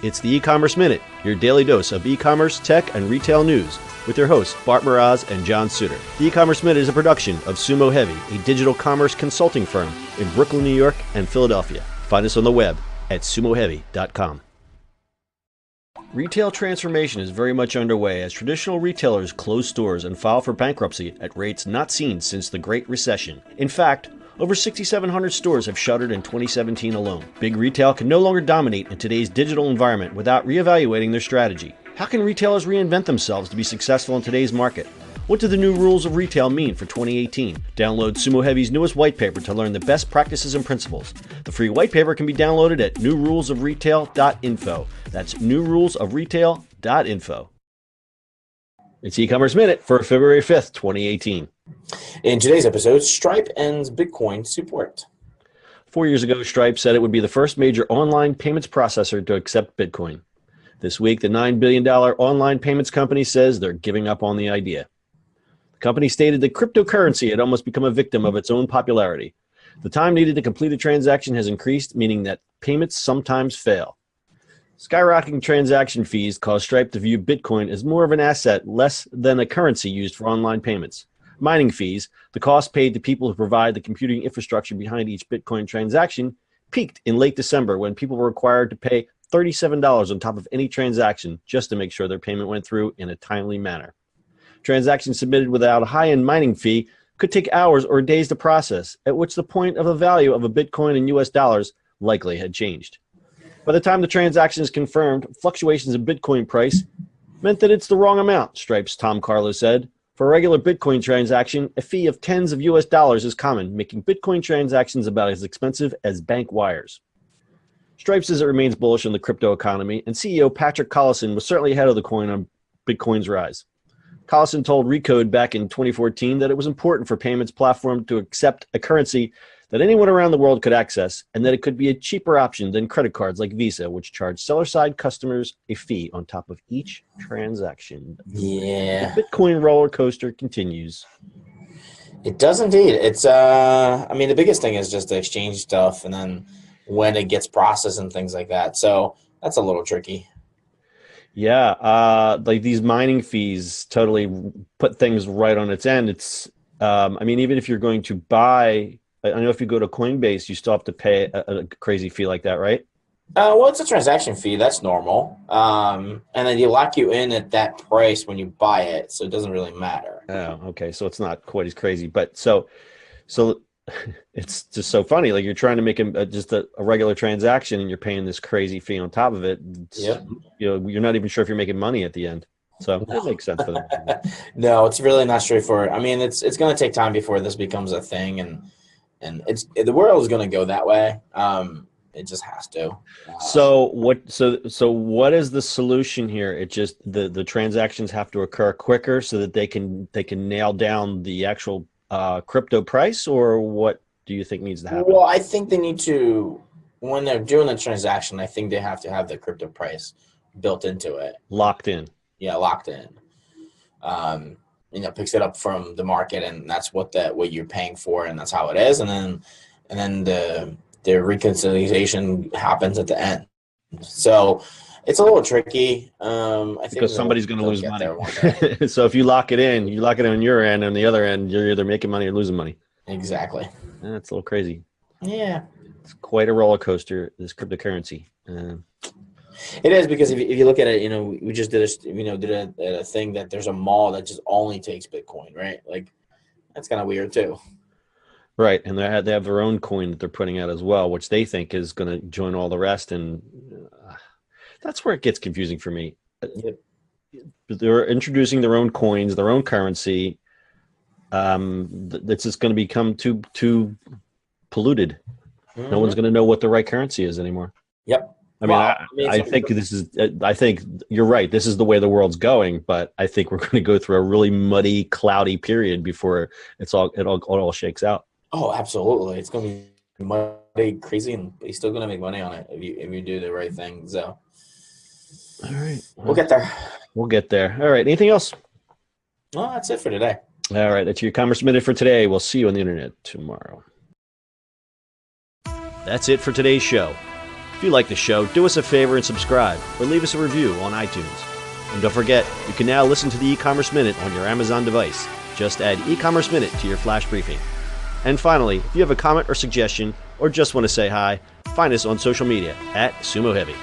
It's the E-Commerce Minute, your daily dose of e-commerce, tech, and retail news, with your hosts Bart Mraz and John Suter. The E-Commerce Minute is a production of Sumo Heavy, a digital commerce consulting firm in Brooklyn, New York, and Philadelphia. Find us on the web at sumoheavy.com. Retail transformation is very much underway as traditional retailers close stores and file for bankruptcy at rates not seen since the Great Recession. In fact, over 6,700 stores have shuttered in 2017 alone. Big retail can no longer dominate in today's digital environment without reevaluating their strategy. How can retailers reinvent themselves to be successful in today's market? What do the new rules of retail mean for 2018? Download Sumo Heavy's newest white paper to learn the best practices and principles. The free white paper can be downloaded at newrulesofretail.info. That's newrulesofretail.info. It's E-Commerce Minute for February 5th, 2018. In today's episode, Stripe ends Bitcoin support. 4 years ago, Stripe said it would be the first major online payments processor to accept Bitcoin. This week, the $9 billion online payments company says they're giving up on the idea. The company stated that cryptocurrency had almost become a victim of its own popularity. The time needed to complete a transaction has increased, meaning that payments sometimes fail. Skyrocketing transaction fees cause Stripe to view Bitcoin as more of an asset, less than a currency used for online payments. Mining fees, the cost paid to people who provide the computing infrastructure behind each Bitcoin transaction, peaked in late December when people were required to pay $37 on top of any transaction just to make sure their payment went through in a timely manner. Transactions submitted without a high-end mining fee could take hours or days to process, at which the point of the value of a Bitcoin in US dollars likely had changed. By the time the transaction is confirmed, fluctuations in Bitcoin price meant that it's the wrong amount, Stripe's Tom Carlo said. For a regular Bitcoin transaction, a fee of tens of US dollars is common, making Bitcoin transactions about as expensive as bank wires. Stripe says it remains bullish on the crypto economy, and CEO Patrick Collison was certainly ahead of the coin on Bitcoin's rise. Collison told Recode back in 2014 that it was important for payments platform to accept a currency that anyone around the world could access, and that it could be a cheaper option than credit cards like Visa, which charge seller-side customers a fee on top of each transaction. Yeah. The Bitcoin roller coaster continues. It does indeed. It's the biggest thing is just the exchange stuff and then when it gets processed and things like that. So that's a little tricky. Yeah, like these mining fees totally put things right on its end. It's, even if you're going to buy, I know if you go to Coinbase, you still have to pay a crazy fee like that, right? Well, it's a transaction fee. That's normal. And then you lock you in at that price when you buy it, so it doesn't really matter. Oh, okay. So it's not quite as crazy, but so it's just so funny. Like you're trying to make just a regular transaction, and you're paying this crazy fee on top of it. Yep. You're not even sure if you're making money at the end. So it makes sense for them. No, it's really not straightforward. I mean, it's going to take time before this becomes a thing, and the world is going to go that way. It just has to. So what is the solution here? It just the transactions have to occur quicker so that they can nail down the actual crypto price, or what do you think needs to happen? Well, I think they need to, when they're doing the transaction, I think they have to have the crypto price built into it. Locked in. Yeah, locked in. Picks it up from the market, and that's what you're paying for, and that's how it is. And then the reconciliation happens at the end. So it's a little tricky. I think because somebody's going to lose money. So if you lock it in on your end, and on the other end, you're either making money or losing money. Exactly. That's a little crazy. Yeah. It's quite a roller coaster, this cryptocurrency. It is, because if you look at it, we just did a thing that there's a mall that just only takes Bitcoin, right? Like that's kind of weird too. Right, and they have their own coin that they're putting out as well, which they think is going to join all the rest, and that's where it gets confusing for me. Yep. They're introducing their own coins, their own currency. That's just going to become too polluted. Mm-hmm. No one's going to know what the right currency is anymore. Yep. I think you're right. This is the way the world's going, but I think we're going to go through a really muddy, cloudy period before it all shakes out. Oh, absolutely. It's going to be muddy, crazy, and you're still going to make money on it if you do the right thing. So, all right, we'll get there. We'll get there. All right. Anything else? Well, that's it for today. All right. That's your E-Commerce Minute for today. We'll see you on the internet tomorrow. That's it for today's show. If you like the show, do us a favor and subscribe, or leave us a review on iTunes. And don't forget, you can now listen to the e-commerce minute on your Amazon device. Just add e-commerce minute to your flash briefing. And finally, if you have a comment or suggestion, or just want to say hi, find us on social media at Sumo Heavy.